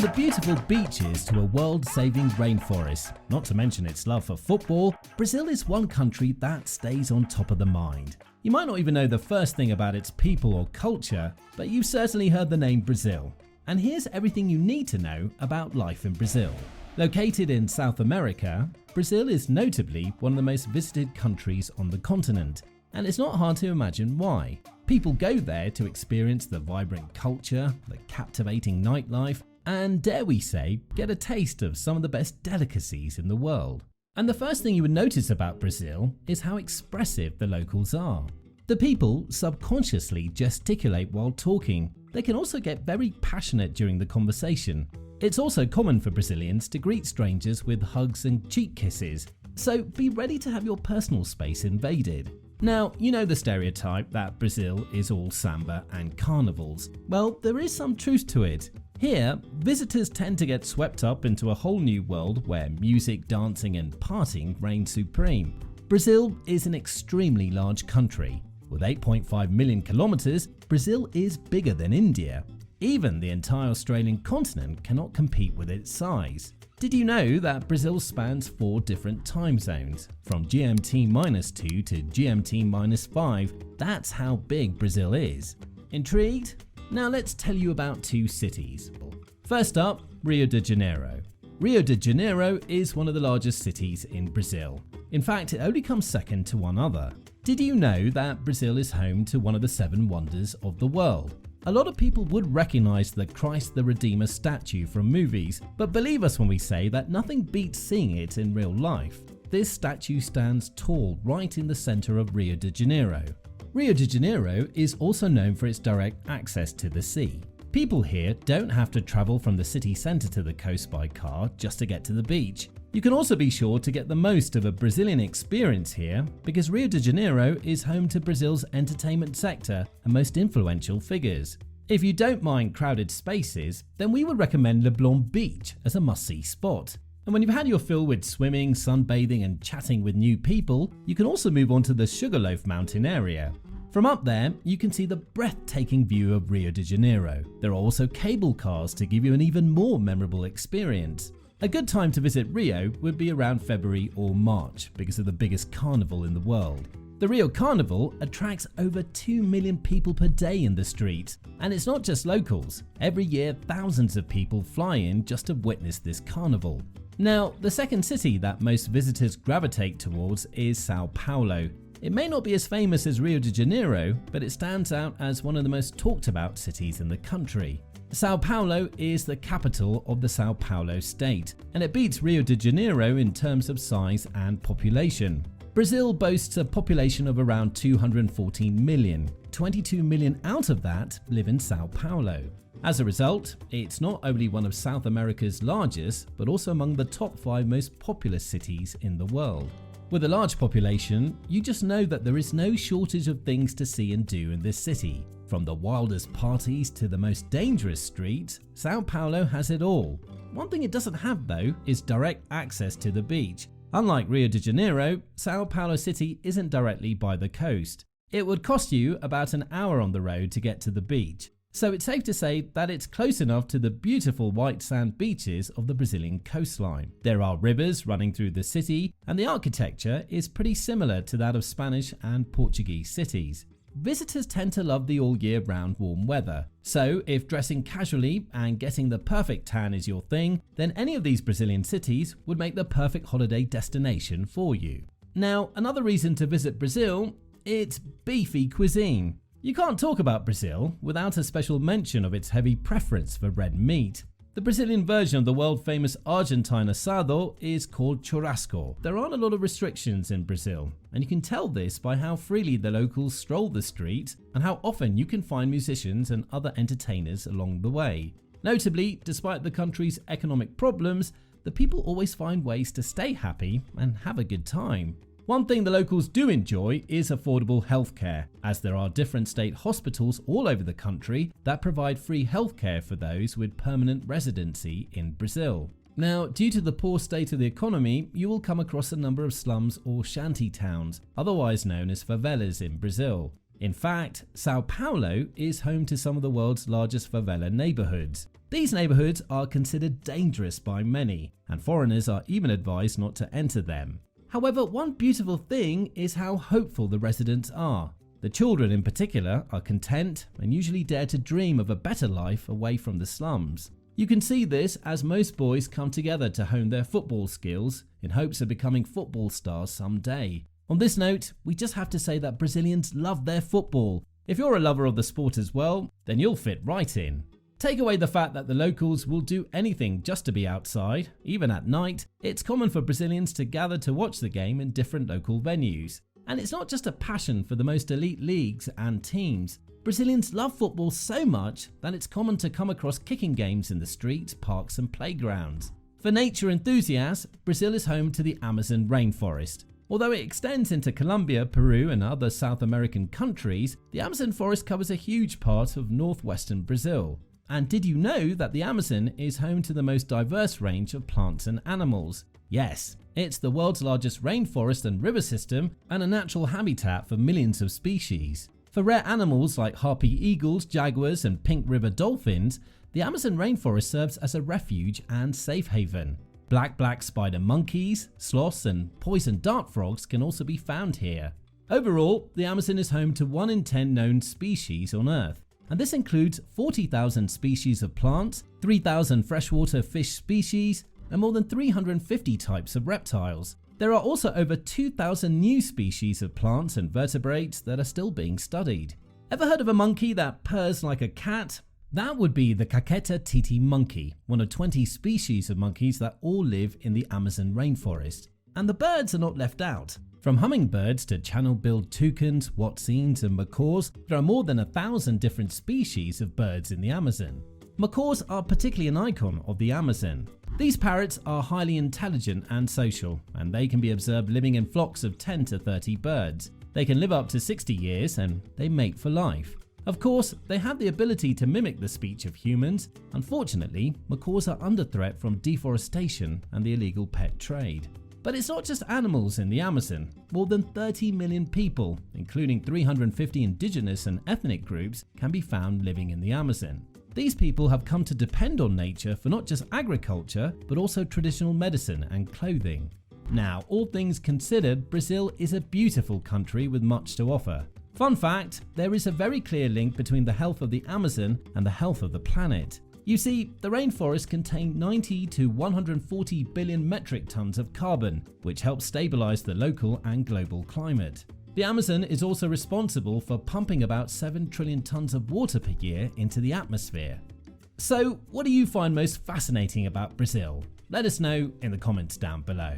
the beautiful beaches to a world-saving rainforest, not to mention its love for football, Brazil is one country that stays on top of the mind. You might not even know the first thing about its people or culture, but you've certainly heard the name Brazil. And here's everything you need to know about life in Brazil. Located in South America, Brazil is notably one of the most visited countries on the continent, and it's not hard to imagine why. People go there to experience the vibrant culture, the captivating nightlife, and dare we say, get a taste of some of the best delicacies in the world. And the first thing you would notice about Brazil is how expressive the locals are. The people subconsciously gesticulate while talking. They can also get very passionate during the conversation. It's also common for Brazilians to greet strangers with hugs and cheek kisses, so be ready to have your personal space invaded. Now, you know the stereotype that Brazil is all samba and carnivals. Well, there is some truth to it. Here, visitors tend to get swept up into a whole new world where music, dancing and partying reign supreme. Brazil is an extremely large country. With 8.5 million kilometers, Brazil is bigger than India. Even the entire Australian continent cannot compete with its size. Did you know that Brazil spans 4 different time zones, from GMT-2 to GMT-5? That's how big Brazil is. Intrigued? Now let's tell you about 2 cities. First up, Rio de Janeiro. Rio de Janeiro is one of the largest cities in Brazil. In fact, it only comes second to one other. Did you know that Brazil is home to one of the 7 wonders of the world? A lot of people would recognize the Christ the Redeemer statue from movies, but believe us when we say that nothing beats seeing it in real life. This statue stands tall right in the center of Rio de Janeiro. Rio de Janeiro is also known for its direct access to the sea. People here don't have to travel from the city center to the coast by car just to get to the beach. You can also be sure to get the most of a Brazilian experience here because Rio de Janeiro is home to Brazil's entertainment sector and most influential figures. If you don't mind crowded spaces, then we would recommend Leblon Beach as a must-see spot. And when you've had your fill with swimming, sunbathing and chatting with new people, you can also move on to the Sugarloaf Mountain area. From up there, you can see the breathtaking view of Rio de Janeiro. There are also cable cars to give you an even more memorable experience. A good time to visit Rio would be around February or March because of the biggest carnival in the world. The Rio Carnival attracts over 2 million people per day in the streets, and it's not just locals. Every year, thousands of people fly in just to witness this carnival. Now, the second city that most visitors gravitate towards is São Paulo. It may not be as famous as Rio de Janeiro, but it stands out as one of the most talked about cities in the country. São Paulo is the capital of the São Paulo state, and it beats Rio de Janeiro in terms of size and population. Brazil boasts a population of around 214 million. 22 million out of that live in São Paulo. As a result, it's not only one of South America's largest, but also among the top 5 most populous cities in the world. With a large population, you just know that there is no shortage of things to see and do in this city. From the wildest parties to the most dangerous streets, São Paulo has it all. One thing it doesn't have though is direct access to the beach. Unlike Rio de Janeiro, São Paulo city isn't directly by the coast. It would cost you about an hour on the road to get to the beach. So it's safe to say that it's close enough to the beautiful white sand beaches of the Brazilian coastline. There are rivers running through the city, and the architecture is pretty similar to that of Spanish and Portuguese cities. Visitors tend to love the all year round warm weather, so if dressing casually and getting the perfect tan is your thing, then any of these Brazilian cities would make the perfect holiday destination for you. Now, another reason to visit Brazil, it's beefy cuisine. You can't talk about Brazil without a special mention of its heavy preference for red meat. The Brazilian version of the world-famous Argentine asado is called churrasco. There aren't a lot of restrictions in Brazil, and you can tell this by how freely the locals stroll the streets and how often you can find musicians and other entertainers along the way. Notably, despite the country's economic problems, the people always find ways to stay happy and have a good time. One thing the locals do enjoy is affordable healthcare, as there are different state hospitals all over the country that provide free healthcare for those with permanent residency in Brazil. Now, due to the poor state of the economy, you will come across a number of slums or shanty towns, otherwise known as favelas in Brazil. In fact, São Paulo is home to some of the world's largest favela neighborhoods. These neighborhoods are considered dangerous by many, and foreigners are even advised not to enter them. However, one beautiful thing is how hopeful the residents are. The children in particular are content and usually dare to dream of a better life away from the slums. You can see this as most boys come together to hone their football skills in hopes of becoming football stars someday. On this note, we just have to say that Brazilians love their football. If you're a lover of the sport as well, then you'll fit right in. Take away the fact that the locals will do anything just to be outside, even at night. It's common for Brazilians to gather to watch the game in different local venues. And it's not just a passion for the most elite leagues and teams. Brazilians love football so much that it's common to come across kicking games in the streets, parks and playgrounds. For nature enthusiasts, Brazil is home to the Amazon rainforest. Although it extends into Colombia, Peru and other South American countries, the Amazon forest covers a huge part of northwestern Brazil. And did you know that the Amazon is home to the most diverse range of plants and animals? Yes, it's the world's largest rainforest and river system and a natural habitat for millions of species. For rare animals like harpy eagles, jaguars and pink river dolphins, the Amazon rainforest serves as a refuge and safe haven. Black spider monkeys, sloths and poison dart frogs can also be found here. Overall, the Amazon is home to 1 in 10 known species on Earth. And this includes 40,000 species of plants, 3,000 freshwater fish species, and more than 350 types of reptiles. There are also over 2,000 new species of plants and vertebrates that are still being studied. Ever heard of a monkey that purrs like a cat? That would be the Caqueta titi monkey, one of 20 species of monkeys that all live in the Amazon rainforest. And the birds are not left out. From hummingbirds to channel-billed toucans, watsons and macaws, there are more than 1,000 different species of birds in the Amazon. Macaws are particularly an icon of the Amazon. These parrots are highly intelligent and social, and they can be observed living in flocks of 10 to 30 birds. They can live up to 60 years and they mate for life. Of course, they have the ability to mimic the speech of humans. Unfortunately, macaws are under threat from deforestation and the illegal pet trade. But it's not just animals in the Amazon. More than 30 million people, including 350 indigenous and ethnic groups, can be found living in the Amazon. These people have come to depend on nature for not just agriculture, but also traditional medicine and clothing. Now, all things considered, Brazil is a beautiful country with much to offer. Fun fact, there is a very clear link between the health of the Amazon and the health of the planet. You see, the rainforests contain 90 to 140 billion metric tons of carbon, which helps stabilize the local and global climate. The Amazon is also responsible for pumping about 7 trillion tons of water per year into the atmosphere. So, what do you find most fascinating about Brazil? Let us know in the comments down below.